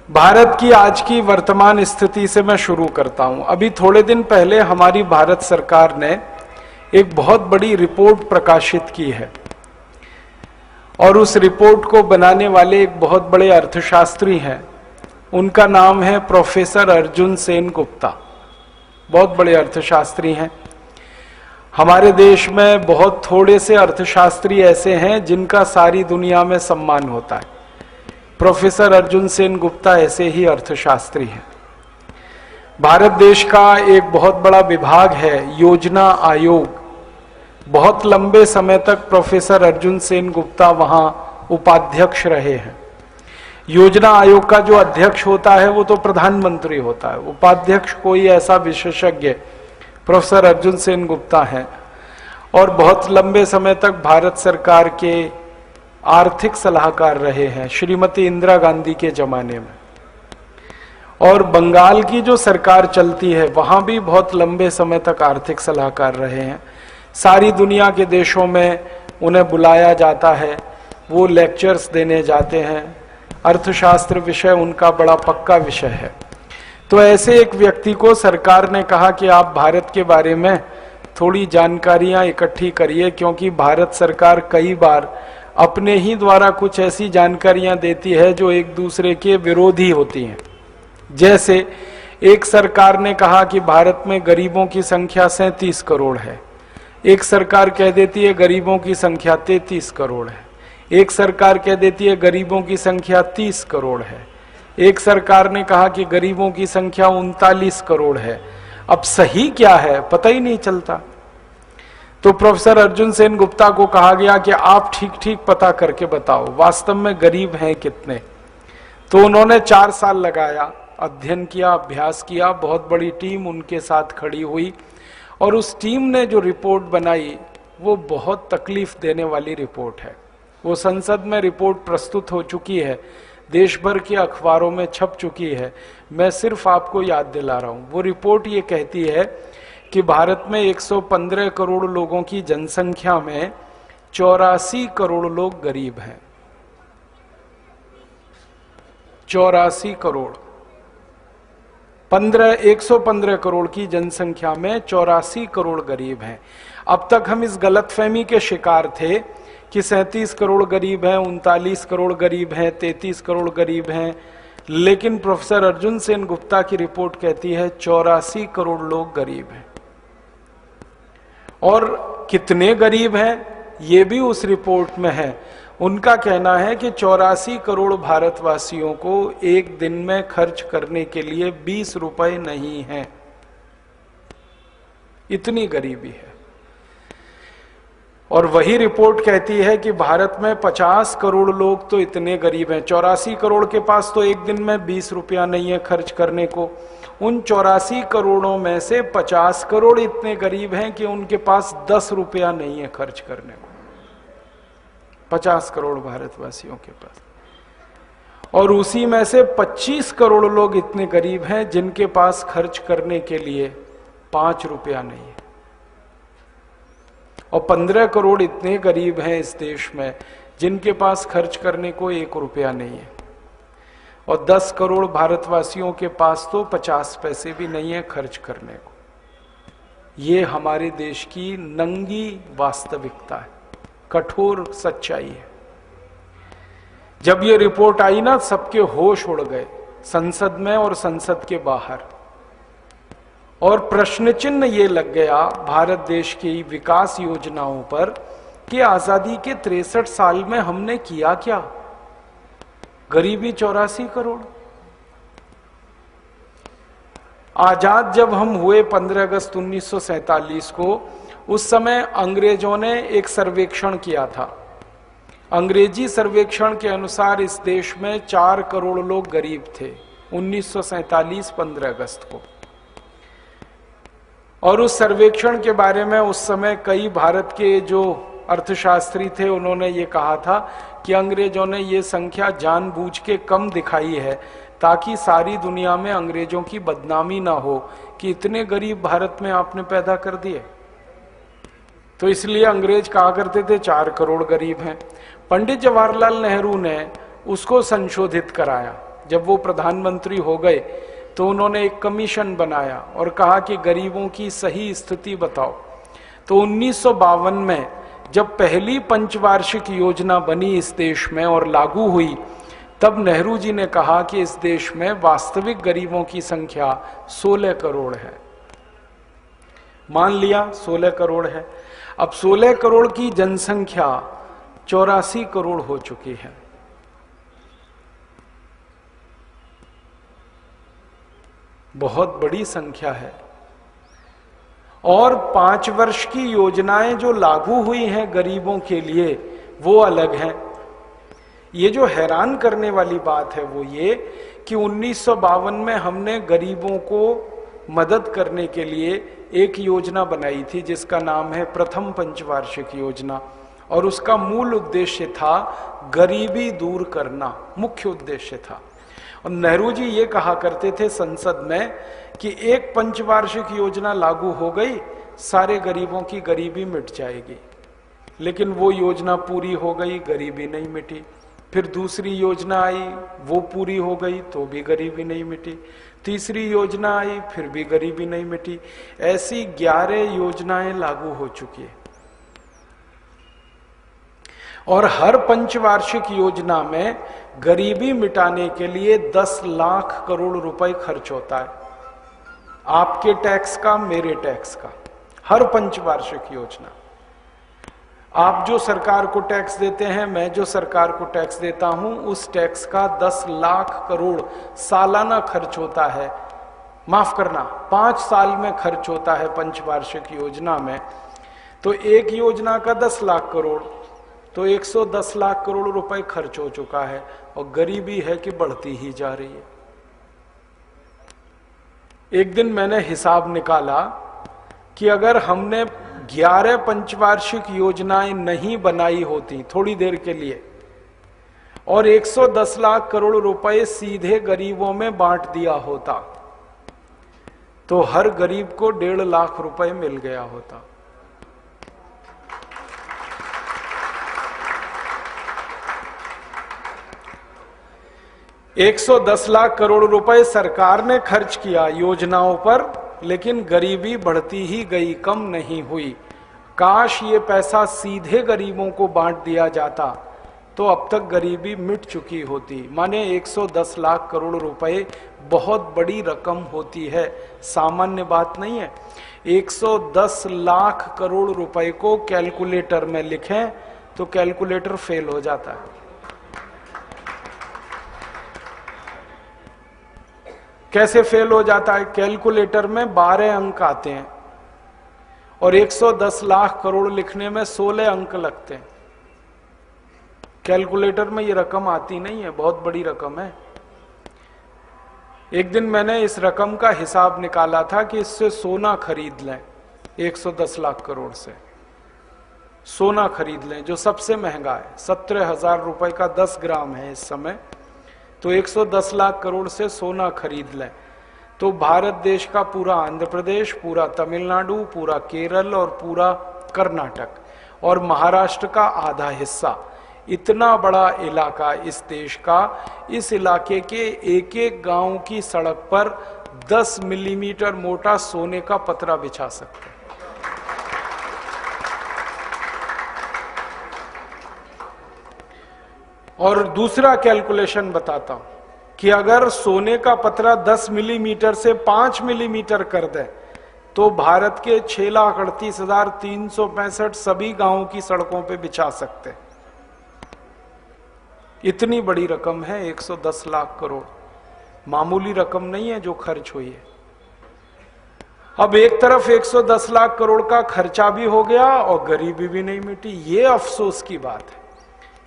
भारत की आज की वर्तमान स्थिति से मैं शुरू करता हूं। अभी थोड़े दिन पहले हमारी भारत सरकार ने एक बहुत बड़ी रिपोर्ट प्रकाशित की है और उस रिपोर्ट को बनाने वाले एक बहुत बड़े अर्थशास्त्री हैं। उनका नाम है प्रोफेसर अर्जुन सेन गुप्ता। बहुत बड़े अर्थशास्त्री हैं। हमारे देश में बहुत थोड़े से अर्थशास्त्री ऐसे हैं जिनका सारी दुनिया में सम्मान होता है। प्रोफेसर अर्जुन सेन गुप्ता ऐसे ही अर्थशास्त्री हैं। भारत देश का एक बहुत बड़ा विभाग है योजना आयोग। बहुत लंबे समय तक प्रोफेसर अर्जुन सेन गुप्ता वहां उपाध्यक्ष रहे हैं। योजना आयोग का जो अध्यक्ष होता है वो तो प्रधानमंत्री होता है, उपाध्यक्ष कोई ऐसा विशेषज्ञ प्रोफेसर अर्जुन सेन गुप्ता हैं और बहुत लंबे समय तक भारत सरकार के आर्थिक सलाहकार रहे हैं श्रीमती इंदिरा गांधी के जमाने में। और बंगाल की जो सरकार चलती है वहां भी बहुत लंबे समय तक आर्थिक सलाहकार रहे हैं। सारी दुनिया के देशों में उन्हें बुलाया जाता है, वो लेक्चर्स देने जाते हैं। अर्थशास्त्र विषय उनका बड़ा पक्का विषय है। तो ऐसे एक व्यक्ति को सरकार ने कहा कि आप भारत के बारे में थोड़ी जानकारियां इकट्ठी करिए, क्योंकि भारत सरकार कई बार अपने ही द्वारा कुछ ऐसी जानकारियां देती है जो एक दूसरे के विरोधी होती हैं। जैसे एक सरकार ने कहा कि भारत में गरीबों की संख्या 37 करोड़ है, एक सरकार कह देती है गरीबों की संख्या 33 करोड़ है, एक सरकार कह देती है गरीबों की संख्या 30 करोड़ है, एक सरकार ने कहा कि गरीबों की संख्या 39 करोड़ है। अब सही क्या है पता ही नहीं चलता। तो प्रोफेसर अर्जुन सेन गुप्ता को कहा गया कि आप ठीक ठीक पता करके बताओ वास्तव में गरीब हैं कितने। तो उन्होंने 4 साल लगाया, अध्ययन किया, अभ्यास किया। बहुत बड़ी टीम उनके साथ खड़ी हुई और उस टीम ने जो रिपोर्ट बनाई वो बहुत तकलीफ देने वाली रिपोर्ट है। वो संसद में रिपोर्ट प्रस्तुत हो चुकी है, देश भर के अखबारों में छप चुकी है। मैं सिर्फ आपको याद दिला रहा हूं। वो रिपोर्ट ये कहती है कि भारत में 115 करोड़ लोगों की जनसंख्या में 84 करोड़ लोग गरीब हैं। 84 करोड़ 115 करोड़ की जनसंख्या में 84 करोड़ गरीब हैं। अब तक हम इस गलतफहमी के शिकार थे कि 37 करोड़ गरीब हैं, 39 करोड़ गरीब हैं, 33 करोड़ गरीब हैं। लेकिन प्रोफेसर अर्जुन सेन गुप्ता की रिपोर्ट कहती है 84 करोड़ लोग गरीब हैं। और कितने गरीब हैं ये भी उस रिपोर्ट में है। उनका कहना है कि 84 करोड़ भारतवासियों को एक दिन में खर्च करने के लिए 20 रुपए नहीं है। इतनी गरीबी है। और वही रिपोर्ट कहती है कि भारत में 50 करोड़ लोग तो इतने गरीब हैं, 84 करोड़ के पास तो एक दिन में 20 रुपया नहीं है खर्च करने को। उन 84 करोड़ों में से 50 करोड़ इतने गरीब हैं कि उनके पास 10 रुपया नहीं है खर्च करने को। 50 करोड़ भारतवासियों के पास। और उसी में से 25 करोड़ लोग इतने गरीब हैं जिनके पास खर्च करने के लिए 5 रुपया नहीं है। और 15 करोड़ इतने गरीब हैं इस देश में जिनके पास खर्च करने को 1 रुपया नहीं है। और 10 करोड़ भारतवासियों के पास तो 50 पैसे भी नहीं है खर्च करने को। ये हमारे देश की नंगी वास्तविकता है, कठोर सच्चाई है। जब ये रिपोर्ट आई ना, सबके होश उड़ गए, संसद में और संसद के बाहर। और प्रश्न चिन्ह ये लग गया भारत देश की विकास योजनाओं पर कि आजादी के 63 साल में हमने किया क्या। गरीबी 84 करोड़। आजाद जब हम हुए 15 अगस्त 1947 को, उस समय अंग्रेजों ने एक सर्वेक्षण किया था। अंग्रेजी सर्वेक्षण के अनुसार इस देश में 4 करोड़ लोग गरीब थे 1947 15 अगस्त को। और उस सर्वेक्षण के बारे में उस समय कई भारत के जो अर्थशास्त्री थे उन्होंने ये कहा था कि अंग्रेजों ने ये संख्या जानबूझ के कम दिखाई है ताकि सारी दुनिया में अंग्रेजों की बदनामी ना हो कि इतने गरीब भारत में आपने पैदा कर दिए। तो इसलिए अंग्रेज कहा करते थे 4 करोड़ गरीब हैं। पंडित जवाहरलाल नेहरू ने उसको संशोधित कराया जब वो प्रधानमंत्री हो गए तो उन्होंने एक कमीशन बनाया और कहा कि गरीबों की सही स्थिति बताओ। तो 1952 में जब पहली पंचवार्षिक योजना बनी इस देश में और लागू हुई, तब नेहरू जी ने कहा कि इस देश में वास्तविक गरीबों की संख्या 16 करोड़ है। मान लिया 16 करोड़ है। अब 16 करोड़ की जनसंख्या 84 करोड़ हो चुकी है। बहुत बड़ी संख्या है। और 5 वर्ष की योजनाएं जो लागू हुई हैं गरीबों के लिए, वो अलग हैं। ये जो हैरान करने वाली बात है वो ये कि 1952 में हमने गरीबों को मदद करने के लिए एक योजना बनाई थी जिसका नाम है प्रथम पंचवार्षिक योजना, और उसका मूल उद्देश्य था गरीबी दूर करना, मुख्य उद्देश्य था। और नेहरू जी ये कहा करते थे संसद में कि एक पंचवार्षिक योजना लागू हो गई, सारे गरीबों की गरीबी मिट जाएगी। लेकिन वो योजना पूरी हो गई, गरीबी नहीं मिटी। फिर दूसरी योजना आई, वो पूरी हो गई तो भी गरीबी नहीं मिटी। तीसरी योजना आई, फिर भी गरीबी नहीं मिटी। ऐसी 11 योजनाएं लागू हो चुकी है। और हर पंचवार्षिक योजना में गरीबी मिटाने के लिए 10 लाख करोड़ रुपए खर्च होता है, आपके टैक्स का, मेरे टैक्स का। हर पंचवार्षिक योजना, आप जो सरकार को टैक्स देते हैं, मैं जो सरकार को टैक्स देता हूं, उस टैक्स का 10 लाख करोड़ सालाना खर्च होता है। माफ करना, 5 साल में खर्च होता है पंचवार्षिक योजना में। तो एक योजना का 10 लाख करोड़, तो 110 लाख करोड़ रुपए खर्च हो चुका है। और गरीबी है कि बढ़ती ही जा रही है। एक दिन मैंने हिसाब निकाला कि अगर हमने 11 पंचवार्षिक योजनाएं नहीं बनाई होती थोड़ी देर के लिए, और 110 लाख करोड़ रुपए सीधे गरीबों में बांट दिया होता, तो हर गरीब को 1.5 लाख रुपए मिल गया होता। $110 लाख करोड़ रुपए सरकार ने खर्च किया योजनाओं पर, लेकिन गरीबी बढ़ती ही गई, कम नहीं हुई। काश ये पैसा सीधे गरीबों को बांट दिया जाता तो अब तक गरीबी मिट चुकी होती। माने 110 लाख करोड़ रुपए बहुत बड़ी रकम होती है, सामान्य बात नहीं है। 110 लाख करोड़ रुपए को कैलकुलेटर में लिखें तो कैलकुलेटर फेल हो जाता है। कैसे फेल हो जाता है? कैलकुलेटर में 12 अंक आते हैं और 110 लाख करोड़ लिखने में 16 अंक लगते हैं। कैलकुलेटर में ये रकम आती नहीं है, बहुत बड़ी रकम है। एक दिन मैंने इस रकम का हिसाब निकाला था कि इससे सोना खरीद लें, 110 लाख करोड़ से सोना खरीद लें जो सबसे महंगा है, 17,000 रुपए का 10 ग्राम है इस समय। तो 110 लाख करोड़ से सोना खरीद लें तो भारत देश का पूरा आंध्र प्रदेश, पूरा तमिलनाडु, पूरा केरल और पूरा कर्नाटक और महाराष्ट्र का आधा हिस्सा, इतना बड़ा इलाका इस देश का, इस इलाके के एक एक गांव की सड़क पर 10 मिलीमीटर मोटा सोने का पतरा बिछा सकते हैं। और दूसरा कैलकुलेशन बताता हूं कि अगर सोने का पतरा 10 मिलीमीटर से 5 मिलीमीटर कर दे तो भारत के 6,38,365 सभी गांवों की सड़कों पे बिछा सकते हैं। इतनी बड़ी रकम है 110 लाख करोड़, मामूली रकम नहीं है जो खर्च हुई है। अब एक तरफ 110 लाख करोड़ का खर्चा भी हो गया और गरीबी भी नहीं मिटी। ये अफसोस की बात है।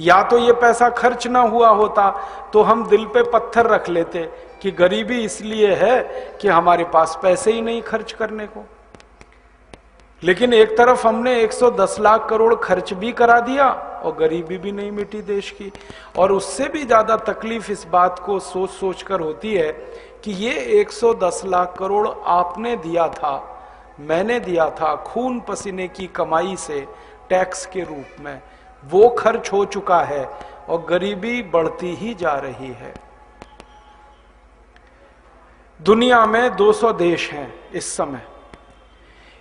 या तो ये पैसा खर्च ना हुआ होता तो हम दिल पे पत्थर रख लेते कि गरीबी इसलिए है कि हमारे पास पैसे ही नहीं खर्च करने को। लेकिन एक तरफ हमने 110 लाख करोड़ खर्च भी करा दिया और गरीबी भी नहीं मिटी देश की। और उससे भी ज्यादा तकलीफ इस बात को सोच सोच कर होती है कि ये 110 लाख करोड़ आपने दिया था, मैंने दिया था खून पसीने की कमाई से टैक्स के रूप में, वो खर्च हो चुका है और गरीबी बढ़ती ही जा रही है। दुनिया में 200 देश हैं इस समय।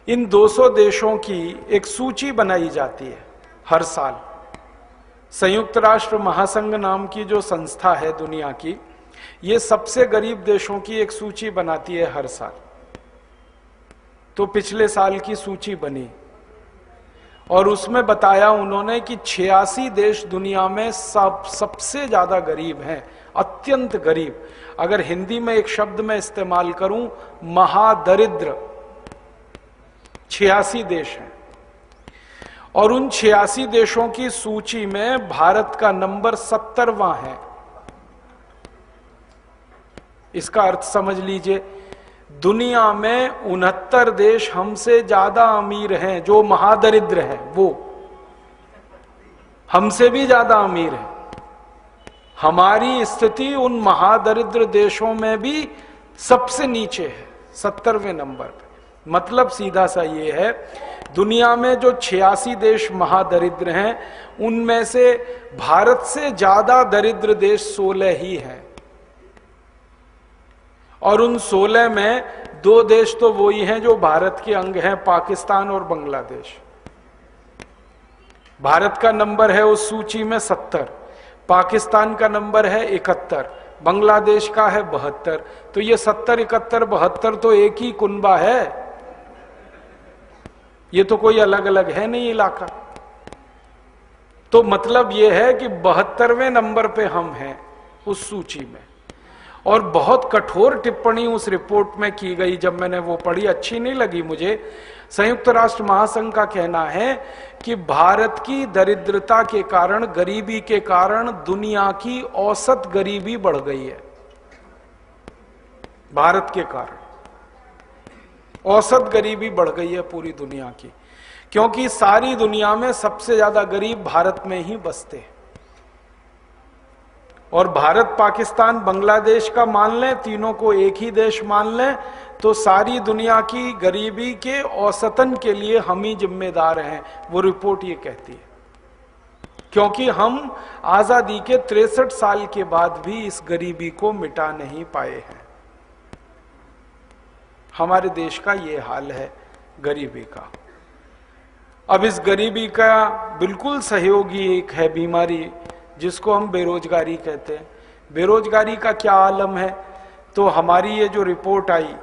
इन 200 देशों की एक सूची बनाई जाती है हर साल। संयुक्त राष्ट्र महासंघ नाम की जो संस्था है दुनिया की, ये सबसे गरीब देशों की एक सूची बनाती है हर साल। तो पिछले साल की सूची बनी और उसमें बताया उन्होंने कि 86 देश दुनिया में सबसे ज्यादा गरीब हैं, अत्यंत गरीब। अगर हिंदी में एक शब्द में इस्तेमाल करूं, महादरिद्र 86 देश हैं। और उन 86 देशों की सूची में भारत का नंबर 70वां है। इसका अर्थ समझ लीजिए, दुनिया में 69 देश हमसे ज्यादा अमीर हैं, जो महादरिद्र हैं वो हमसे भी ज्यादा अमीर हैं। हमारी स्थिति उन महादरिद्र देशों में भी सबसे नीचे है, 70वें नंबर पे। मतलब सीधा सा ये है, दुनिया में जो 86 देश महादरिद्र हैं, उनमें से भारत से ज्यादा दरिद्र देश 16 ही हैं। और उन 16 में 2 देश तो वही हैं जो भारत के अंग हैं, पाकिस्तान और बांग्लादेश। भारत का नंबर है उस सूची में 70, पाकिस्तान का नंबर है 71, बांग्लादेश का है 72। तो ये 70, 71, 72 तो एक ही कुनबा है, ये तो कोई अलग अलग है नहीं इलाका। तो मतलब ये है कि 72वें नंबर पे हम हैं उस सूची में। और बहुत कठोर टिप्पणी उस रिपोर्ट में की गई, जब मैंने वो पढ़ी अच्छी नहीं लगी मुझे। संयुक्त राष्ट्र महासंघ का कहना है कि भारत की दरिद्रता के कारण, गरीबी के कारण दुनिया की औसत गरीबी बढ़ गई है। भारत के कारण औसत गरीबी बढ़ गई है पूरी दुनिया की, क्योंकि सारी दुनिया में सबसे ज्यादा गरीब भारत में ही बसते हैं। और भारत, पाकिस्तान, बांग्लादेश का मान लें, तीनों को एक ही देश मान लें, तो सारी दुनिया की गरीबी के औसतन के लिए हम ही जिम्मेदार हैं, वो रिपोर्ट ये कहती है। क्योंकि हम आजादी के 63 साल के बाद भी इस गरीबी को मिटा नहीं पाए हैं। हमारे देश का ये हाल है गरीबी का। अब इस गरीबी का बिल्कुल सहयोगी एक है बीमारी, जिसको हम बेरोजगारी कहते हैं। बेरोजगारी का क्या आलम है? तो हमारी ये जो रिपोर्ट आई,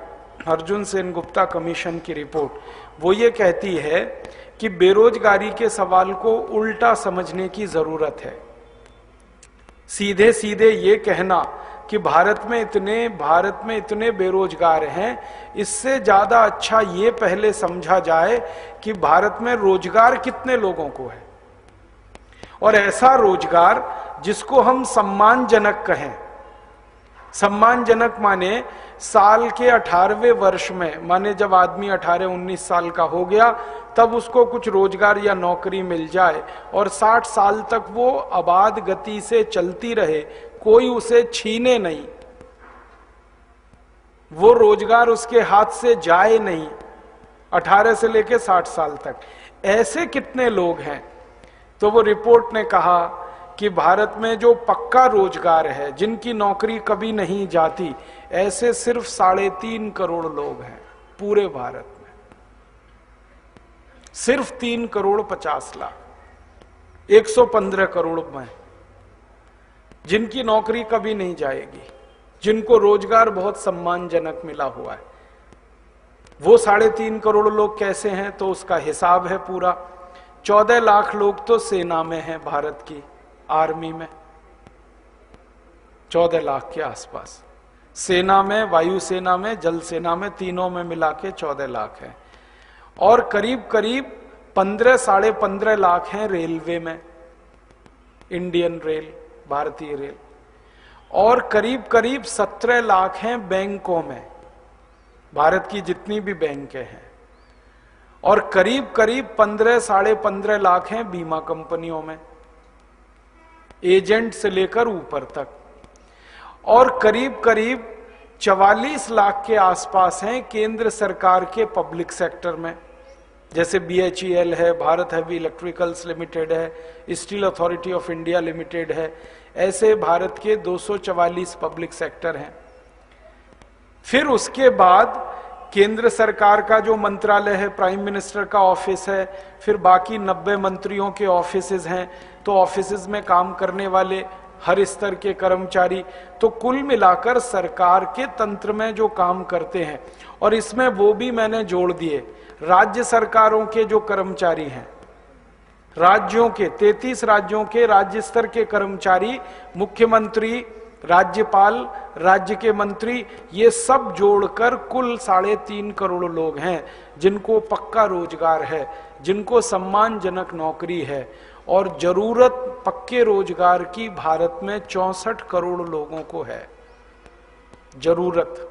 अर्जुन सेनगुप्ता कमीशन की रिपोर्ट, वो ये कहती है कि बेरोजगारी के सवाल को उल्टा समझने की जरूरत है। सीधे सीधे ये कहना कि भारत में इतने बेरोजगार हैं, इससे ज्यादा अच्छा ये पहले समझा जाए कि भारत में रोजगार कितने लोगों को है, और ऐसा रोजगार जिसको हम सम्मानजनक कहें। सम्मानजनक माने साल के 18वें वर्ष में, माने जब आदमी 18-19 साल का हो गया, तब उसको कुछ रोजगार या नौकरी मिल जाए और 60 साल तक वो आबाद गति से चलती रहे, कोई उसे छीने नहीं, वो रोजगार उसके हाथ से जाए नहीं, 18 से लेके 60 साल तक। ऐसे कितने लोग हैं? तो वो रिपोर्ट ने कहा कि भारत में जो पक्का रोजगार है, जिनकी नौकरी कभी नहीं जाती, ऐसे सिर्फ 3.5 करोड़ लोग हैं पूरे भारत में। सिर्फ 3 करोड़ 50 लाख, 115 करोड़ में जिनकी नौकरी कभी नहीं जाएगी, जिनको रोजगार बहुत सम्मानजनक मिला हुआ है। वो 3.5 करोड़ लोग कैसे हैं? तो उसका हिसाब है पूरा। 14 लाख लोग तो सेना में हैं, भारत की आर्मी में 14 लाख के आसपास, सेना में, वायुसेना में, जल सेना में, तीनों में मिला के 14 लाख हैं। और करीब करीब 15-15.5 लाख हैं रेलवे में, इंडियन रेल, भारतीय रेल। और करीब करीब 17 लाख हैं बैंकों में, भारत की जितनी भी बैंकें हैं। और करीब करीब 15-15.5 लाख हैं बीमा कंपनियों में, एजेंट से लेकर ऊपर तक। और करीब करीब 44 लाख के आसपास हैं केंद्र सरकार के पब्लिक सेक्टर में, जैसे BHEL है, भारत हैवी इलेक्ट्रिकल्स लिमिटेड है, steel authority of India limited है। ऐसे भारत के 244 पब्लिक सेक्टर हैं। फिर उसके बाद केंद्र सरकार का जो मंत्रालय है, प्राइम मिनिस्टर का ऑफिस है, फिर बाकी 90 मंत्रियों के ऑफिसेज हैं, तो ऑफिसेज में काम करने वाले हर स्तर के कर्मचारी, तो कुल मिलाकर सरकार के तंत्र में जो काम करते हैं, और इसमें वो भी मैंने जोड़ दिए राज्य सरकारों के जो कर्मचारी हैं, राज्यों के 33 राज्यों के राज्य स्तर के कर्मचारी, मुख्यमंत्री, राज्यपाल, राज्य के मंत्री, ये सब जोड़कर कुल 3.5 करोड़ लोग हैं जिनको पक्का रोजगार है, जिनको सम्मानजनक नौकरी है। और जरूरत पक्के रोजगार की भारत में 64 करोड़ लोगों को है। जरूरत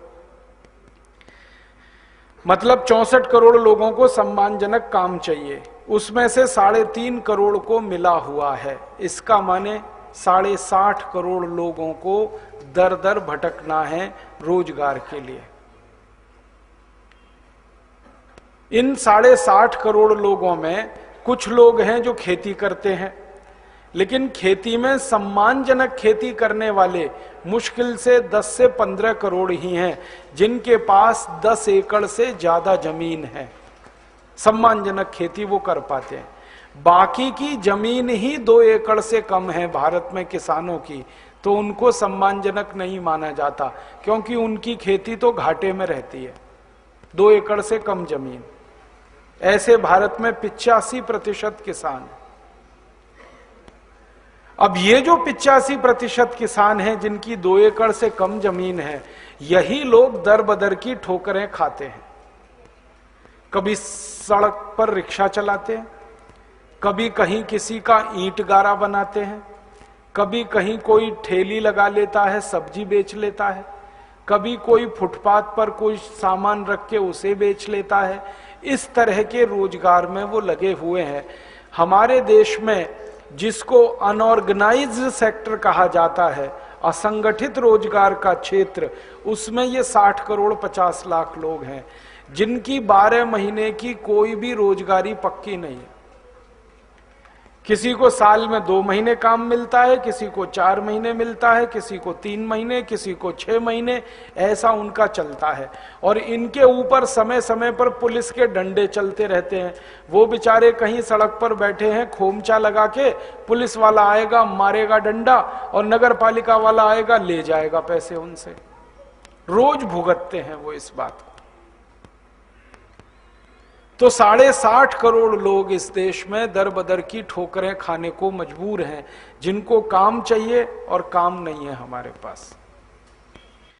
मतलब 64 करोड़ लोगों को सम्मानजनक काम चाहिए, उसमें से 3.5 करोड़ को मिला हुआ है। इसका माने 60.5 करोड़ लोगों को दर दर भटकना है रोजगार के लिए। इन 60.5 करोड़ लोगों में कुछ लोग हैं जो खेती करते हैं, लेकिन खेती में सम्मानजनक खेती करने वाले मुश्किल से 10 से 15 करोड़ ही हैं जिनके पास 10 एकड़ से ज्यादा जमीन है, सम्मानजनक खेती वो कर पाते हैं। बाकी की जमीन ही 2 एकड़ से कम है भारत में किसानों की, तो उनको सम्मानजनक नहीं माना जाता, क्योंकि उनकी खेती तो घाटे में रहती है। 2 एकड़ से कम जमीन, ऐसे भारत में 85% किसान। अब ये जो 85% किसान हैं जिनकी 2 एकड़ से कम जमीन है, यही लोग दर बदर की ठोकरें खाते हैं। कभी सड़क पर रिक्शा चलाते हैं, कभी कहीं किसी का ईंट गारा बनाते हैं, कभी कहीं कोई ठेली लगा लेता है, सब्जी बेच लेता है, कभी कोई फुटपाथ पर कोई सामान रख के उसे बेच लेता है। इस तरह के रोजगार में वो लगे हुए हैं। हमारे देश में जिसको अनऑर्गेनाइज्ड सेक्टर कहा जाता है, असंगठित रोजगार का क्षेत्र, उसमें ये 60 करोड़ 50 लाख लोग हैं जिनकी 12 महीने की कोई भी रोजगारी पक्की नहीं है। किसी को साल में 2 महीने काम मिलता है, किसी को 4 महीने मिलता है, किसी को 3 महीने, किसी को 6 महीने, ऐसा उनका चलता है। और इनके ऊपर समय समय पर पुलिस के डंडे चलते रहते हैं। वो बेचारे कहीं सड़क पर बैठे हैं, खोमचा लगा के, पुलिस वाला आएगा मारेगा डंडा, और नगर पालिका वाला आएगा ले जाएगा पैसे उनसे। रोज भुगतते हैं वो इस बात को। तो 60.5 करोड़ लोग इस देश में दर बदर की ठोकरें खाने को मजबूर हैं, जिनको काम चाहिए और काम नहीं है हमारे पास।